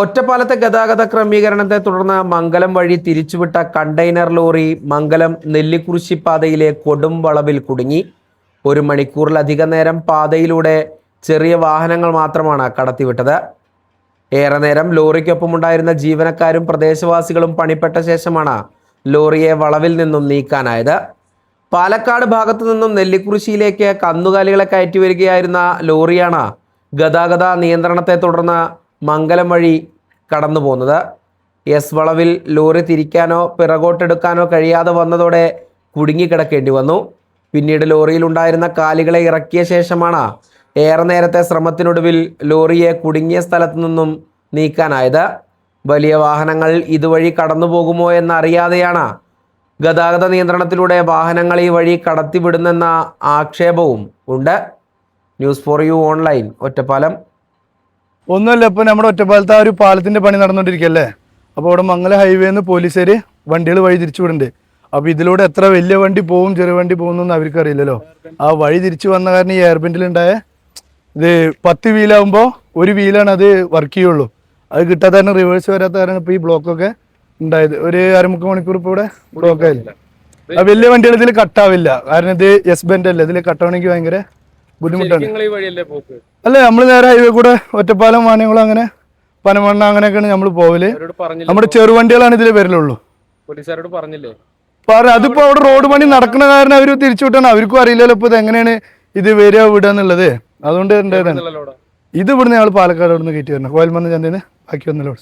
ഒറ്റപ്പാലത്തെ ഗതാഗത ക്രമീകരണത്തെ തുടർന്ന് മംഗലം വഴി തിരിച്ചുവിട്ട കണ്ടെയ്നർ ലോറി മംഗലം നെല്ലിക്കുറിശി പാതയിലെ കൊടും വളവിൽ കുടുങ്ങി. 1 മണിക്കൂറിലധികം നേരം പാതയിലൂടെ ചെറിയ വാഹനങ്ങൾ മാത്രമാണ് കടത്തിവിട്ടത്. ഏറെ നേരം ലോറിക്കൊപ്പമുണ്ടായിരുന്ന ജീവനക്കാരും പ്രദേശവാസികളും പണിപ്പെട്ട ശേഷമാണ് ലോറിയെ വളവിൽ നിന്നും നീക്കാനായത്. പാലക്കാട് ഭാഗത്തു നിന്നും നെല്ലിക്കുറിശിയിലേക്ക് കന്നുകാലികളെ കയറ്റി വരികയായിരുന്ന ലോറിയാണ് ഗതാഗത നിയന്ത്രണത്തെ തുടർന്ന് മംഗലം വഴി കടന്നു പോകുന്നത്. എസ് വളവിൽ ലോറി തിരിക്കാനോ പിറകോട്ടെടുക്കാനോ കഴിയാതെ വന്നതോടെ കുടുങ്ങിക്കിടക്കേണ്ടി വന്നു. പിന്നീട് ലോറിയിലുണ്ടായിരുന്ന കാലികളെ ഇറക്കിയ ശേഷമാണ് ഏറെ നേരത്തെ ശ്രമത്തിനൊടുവിൽ ലോറിയെ കുടുങ്ങിയ സ്ഥലത്തു നിന്നും നീക്കാനായത്. വലിയ വാഹനങ്ങൾ ഇതുവഴി കടന്നു പോകുമോ എന്നറിയാതെയാണ് ഗതാഗത നിയന്ത്രണത്തിലൂടെ വാഹനങ്ങൾ ഈ വഴി കടത്തിവിടുന്നെന്ന ആക്ഷേപവും ഉണ്ട്. News for you online, Ottapalam. ഒന്നുമല്ല, ഇപ്പൊ നമ്മുടെ ഒറ്റപ്പാലത്ത് ആ ഒരു പാലത്തിന്റെ പണി നടന്നുകൊണ്ടിരിക്കല്ലേ. അപ്പോൾ അവിടെ മംഗല ഹൈവേന്ന് പോലീസുകാര് വണ്ടികൾ വഴി തിരിച്ചു വിടുന്നുണ്ട്. അപ്പൊ ഇതിലൂടെ എത്ര വലിയ വണ്ടി പോവും ചെറിയ വണ്ടി പോകുന്നൊന്നും അവർക്ക് അറിയില്ലല്ലോ. ആ വഴി തിരിച്ചു വന്ന കാരണം ഈ എയർബെൻഡിലുണ്ടായ ഇത് 10 വീലാകുമ്പോൾ 1 വീലാണ് അത് വർക്ക് ചെയ്യുള്ളൂ. അത് കിട്ടാത്ത കാരണം റിവേഴ്സ് വരാത്ത കാരണം ഇപ്പൊ ഈ ബ്ലോക്കൊക്കെ ഉണ്ടായത്. ഒരു 1/2 മണിക്കൂർ ഇപ്പൊ ഇവിടെ ബ്ലോക്ക് ആയില്ല. ആ വലിയ വണ്ടികൾ ഇതിൽ കട്ടാവില്ല, കാരണം ഇത് എസ് ബെൻഡ് അല്ലേ, ഇതിൽ കട്ടാവണമെങ്കിൽ ഭയങ്കര ബുദ്ധിമുട്ടാണ്. അല്ല, നമ്മൾ നേരെ ഹൈവേ കൂടെ ഒറ്റപ്പാലം വാണിയംകുളം അങ്ങനെ പനമണ്ണ അങ്ങനെയൊക്കെയാണ് നമ്മൾ പോവല്. നമ്മുടെ ചെറുവണ്ടികളാണ് ഇതിൽ വരലുള്ളൂ. അതിപ്പോ അവിടെ റോഡ് പണി നടക്കുന്ന കാരണം അവർ തിരിച്ചുവിട്ടാണ്. അവർക്കും അറിയില്ലല്ലോ ഇപ്പൊ ഇത് എങ്ങനെയാണ് ഇത് വരിക വിടുക എന്നുള്ളത്. അതുകൊണ്ട് ഉണ്ടായതാണ്. ഇത് ഇവിടുന്ന് ഞങ്ങൾ പാലക്കാട് ഇവിടുന്ന് കയറ്റി വരണം, കോയൽമന്ന് ചന്തയിൽ നിന്ന് ബാക്കി വന്നല്ലോ.